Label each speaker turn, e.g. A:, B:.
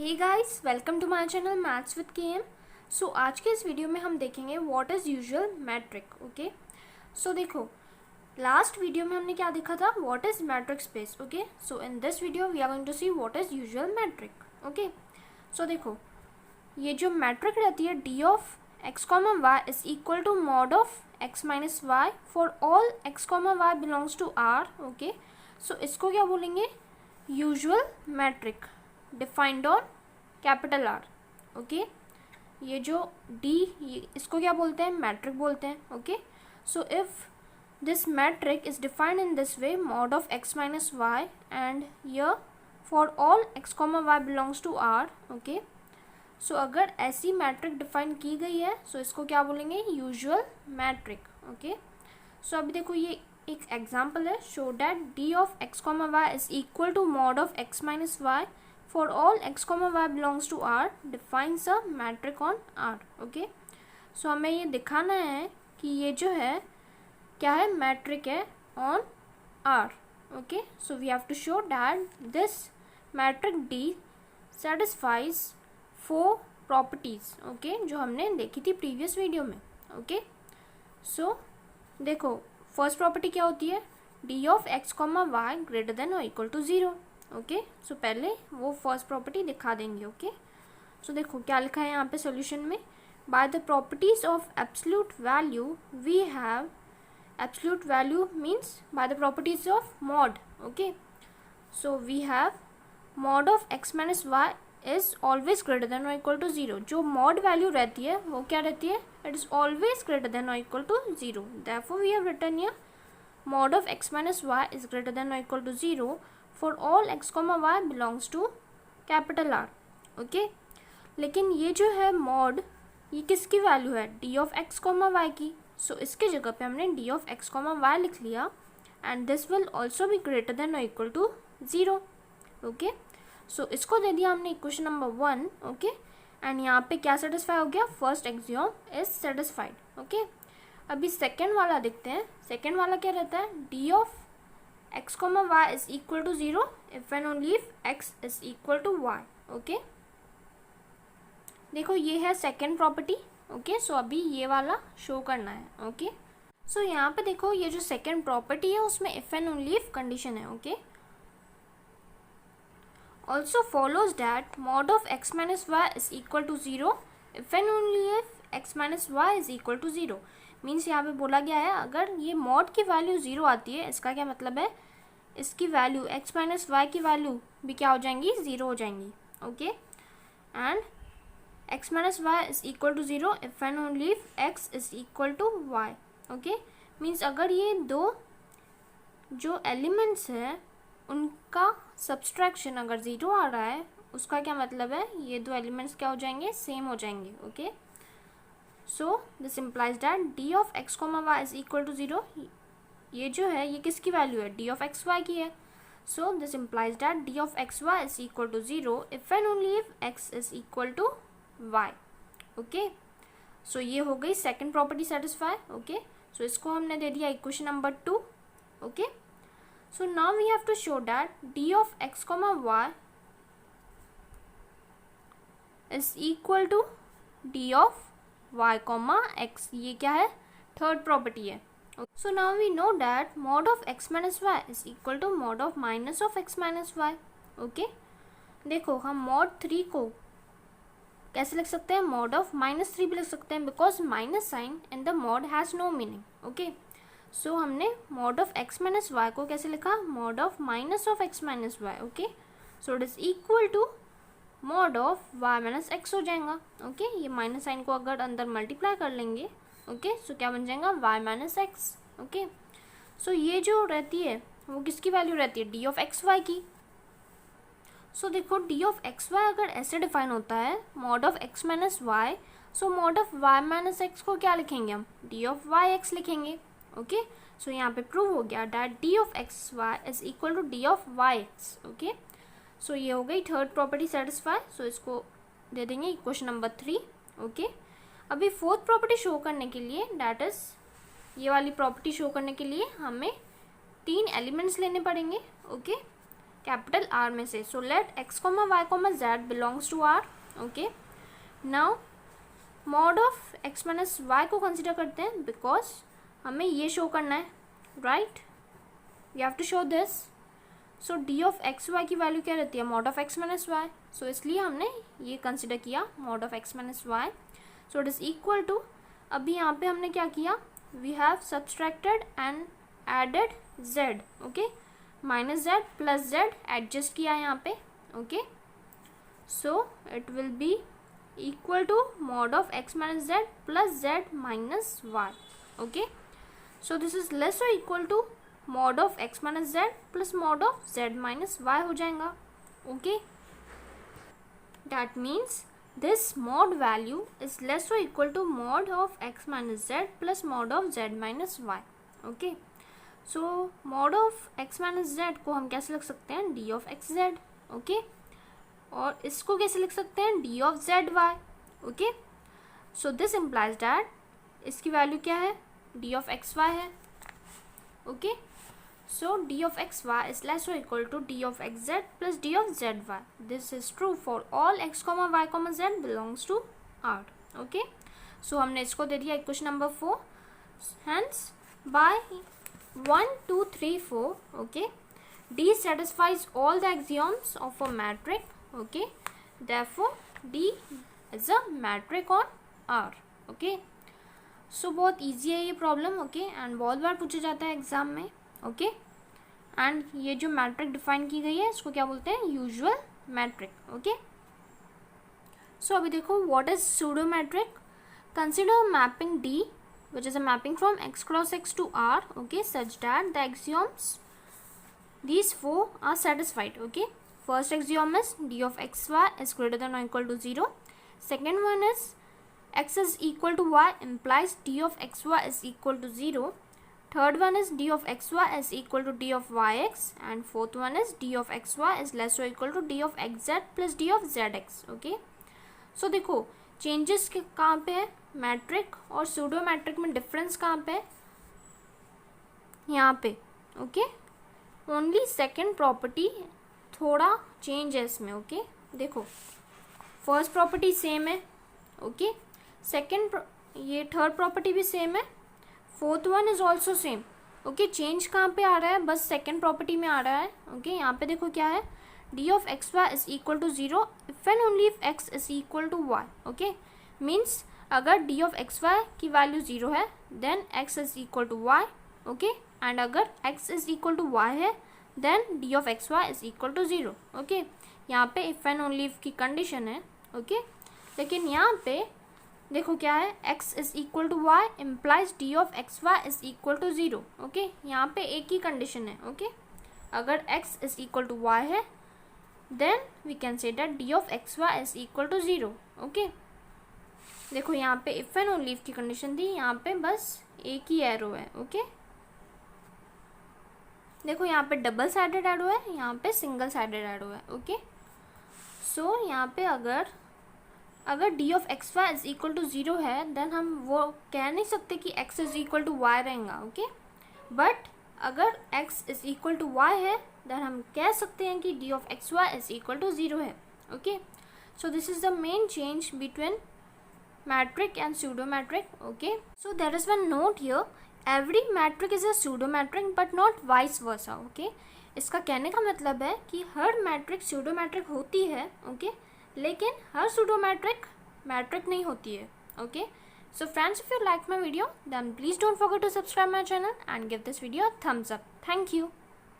A: Hey guys, welcome to my channel maths with KM. So आज के इस video में हम देखेंगे what is usual metric. Okay, so देखो, लास्ट वीडियो में हमने क्या देखा था, what is metric space. Okay, so in this video we are going to see what is usual metric. Okay, so देखो, ये जो मैट्रिक रहती है d of x comma y is equal to mod of x minus Y for all x comma y belongs to R. Okay, so इसको क्या बोलेंगे, usual metric defined on capital R. Okay, ये जो D इसको क्या बोलते हैं, metric बोलते हैं। Okay, so if this metric is defined in this way, mod of x minus y and yeah for all x comma y belongs to R. Okay, so अगर ऐसी मैट्रिक डिफाइन की गई है सो इसको क्या बोलेंगे, यूजुअल मैट्रिक। ओके, सो अभी देखो, ये एक एग्जाम्पल है, show that d of x comma y is equal to mod of x minus y for all x comma y belongs to R defines a matrix on R. Okay, so हमें ये दिखाना है कि ये जो है क्या है, मैट्रिक है on R. Okay, so we have to show that this metric D satisfies 4 properties. Okay, जो हमने देखी थी प्रीवियस वीडियो में। ओके, सो देखो, फर्स्ट प्रॉपर्टी क्या होती है, D of x comma y greater than और इक्वल टू 0। ओके, सो पहले वो फर्स्ट प्रॉपर्टी दिखा देंगे। ओके, सो देखो क्या लिखा है यहाँ पे सॉल्यूशन में, by the properties of absolute value we have, absolute value means by the properties of mod. Okay, so we have mod of x minus y is always greater than और equal to 0। जो mod value रहती है वो क्या रहती है, it is always greater than और equal to 0। Therefore we have written here mod of x minus y is greater than और equal to 0 for all x comma y belongs to capital R. Okay, लेकिन ये जो है mod, ये किसकी value है, d of x comma y की। सो इसके जगह पे हमने d of x comma y लिख लिया and this will also be greater than और इक्वल टू 0। ओके, सो इसको दे दिया हमने इक्वेशन नंबर 1। ओके, एंड यहाँ पे क्या सेटिस्फाई हो गया, first axiom is satisfied. Okay, अभी सेकेंड वाला देखते हैं। सेकेंड वाला क्या रहता है, d of x comma y is equal to 0 if and only if x is equal to y. Okay, देखो ये है सेकेंड प्रॉपर्टी। ओके, सो अभी ये वाला शो करना है। ओके, सो यहाँ पे देखो, ये जो सेकेंड प्रॉपर्टी है उसमें if and only if condition है। Okay, also follows that mod of x minus y is equal to 0 if and only if x minus y is equal to 0। Means यहाँ पे बोला गया है अगर ये मॉड की वैल्यू 0 आती है, इसका क्या मतलब है, इसकी वैल्यू x माइनस वाई की वैल्यू भी क्या हो जाएंगी, 0 हो जाएंगी। Okay, and x minus y is equal to 0 if and only if x is equal to y। Okay, means अगर ये दो जो एलिमेंट्स है उनका सब्सट्रैक्शन अगर 0 आ रहा है, उसका क्या मतलब है, ये दो एलिमेंट्स क्या हो जाएंगे, सेम हो जाएंगे। Okay, so this implies that d of x comma y is equal to 0, ये जो है ये किसकी वैल्यू है, डी ऑफ एक्स वाई की है। So this implies that d of x y is equal to 0 if and only if x is equal to y. Okay, so ये हो गई second property satisfy. Okay, so इसको हमने दे दिया equation number 2। Okay, so now we have to show that d of x comma y is equal to d of y comma x। ये क्या है, थर्ड प्रॉपर्टी है। So now we know that mod of x minus y is equal to mod of minus of x minus y. Okay, देखो हम mod 3 को कैसे लिख सकते हैं, mod of minus 3 भी लिख सकते हैं, because minus sign in the mod has no meaning. Okay, so हमने mod of x minus y को कैसे लिखा, mod of minus of x minus y. Okay, so it is equal to mod of y minus x हो जाएगा। Okay, ये minus sign को अगर अंदर मल्टीप्लाई कर लेंगे, ओके, सो क्या बन जाएगा, y minus x. Okay, so ये जो रहती है वो किसकी वैल्यू रहती है, d ऑफ एक्स वाई की। सो देखो, d ऑफ एक्स वाई अगर ऐसे डिफाइन होता है, mod of x minus y, so mod of y minus x को क्या लिखेंगे हम, d ऑफ वाई एक्स लिखेंगे। ओके, सो यहाँ पे प्रूव हो गया that d of x y is equal to d of y x. Okay, so ये हो गई थर्ड प्रॉपर्टी सेटिस्फाई। सो इसको दे देंगे इक्वेशन नंबर 3। ओके, अभी फोर्थ प्रॉपर्टी शो करने के लिए, डैट इज ये वाली प्रॉपर्टी शो करने के लिए हमें 3 एलिमेंट्स लेने पड़ेंगे। ओके, कैपिटल आर में से. So let x comma y comma z belongs to R. Okay, now mod of x minus y को कंसिडर करते हैं बिकॉज हमें ये शो करना है, right. We have to show this. So d of x y की value क्या रहती है, mod of x minus y. So इसलिए हमने ये कंसिडर किया mod of x minus y. So it is equal to, अभी यहाँ पे हमने क्या किया, we have subtracted and added z. Okay, minus z plus z adjust किया यहाँ पे. Okay, so it will be equal to mod of x minus z plus z minus y. Okay, so this is less or equal to mod of x minus z plus mod of z minus y हो जाएगा. Okay, that means this mod value is less or equal to mod of x minus z plus mod of z minus y. Okay, so mod of x minus z को हम कैसे लिख सकते हैं, d of x z. Okay, और इसको कैसे लिख सकते हैं, d of z y. Okay, so this implies that इसकी वैल्यू क्या है, d of x y है. Okay, so d of x y is less और equal to d of x z plus d of z y. This is true for all x comma y comma z belongs to R. Okay, so हमने इसको दे दिया equation number 4. Hence by 1 2 3 4 okay, D satisfies all the axioms of a matrix. Okay, therefore D is a matrix on R. Okay, so बहुत easy है ये problem. Okay, and बहुत बार पूछा जाता है एग्जाम में. ओके, एंड ये जो मैट्रिक डिफाइन की गई है इसको क्या बोलते हैं, यूजुअल मैट्रिक. ओके, सो अभी देखो what is pseudo metric. Consider mapping D which is a mapping from x cross x to R. Okay, such that the axioms these four are satisfied. Okay, first axiom is d of xy is greater than or equal to 0. Second one is x is equal to y implies d of xy is equal to 0. Third one is d of xy is equal to d of yx. And fourth one is d of xy is less or equal to d of xz plus d of zx. Okay, so देखो changes कहाँ पे है, matric और pseudo matric में difference कहाँ पे है, यहाँ पे. ओके, ओनली सेकेंड प्रॉपर्टी थोड़ा चेंज है इसमें. ओके, देखो फर्स्ट प्रॉपर्टी सेम है. ओके, सेकेंड ये थर्ड प्रॉपर्टी भी सेम है, fourth one is also same. Okay, change कहाँ पे आ रहा है, बस सेकेंड प्रॉपर्टी में आ रहा है. ओके, यहाँ पे देखो क्या है, d of xy is equal to 0 if and only if x is equal to y. Okay, means अगर d of xy की वैल्यू 0 है then x is equal to y. Okay, and अगर x is equal to y है then d of xy is equal to 0. Okay, यहाँ पे if and only if की condition है. Okay, लेकिन यहाँ पे देखो क्या है, x is equal to y implies d of xy is equal to 0. Okay, यहाँ पे एक ही कंडीशन है. ओके, अगर x is equal to y है then we can say that d of xy is equal to 0. Okay, देखो यहाँ पे if and only if की कंडीशन थी, यहाँ पे बस एक ही एरो है. ओके, देखो यहाँ पे डबल साइडेड एरो है, यहाँ पे सिंगल साइडेड एरो है. ओके, सो यहाँ पे अगर d of xy is equal to 0 है देन हम वो कह नहीं सकते कि x is equal to y रहेगा. ओके, बट अगर x is equal to y है देन हम कह सकते हैं कि d of xy is equal to 0 है. Okay, so this is the main change between metric and pseudo metric. Okay, so there is one note here, every metric is a pseudo metric but not vice versa. Okay, इसका कहने का मतलब है कि हर matric pseudo matric होती है. Okay, लेकिन हर pseudo matric matric नहीं होती है. Okay, so friends, if you like my video then please don't forget to subscribe my channel and give this video a thumbs up. Thank you.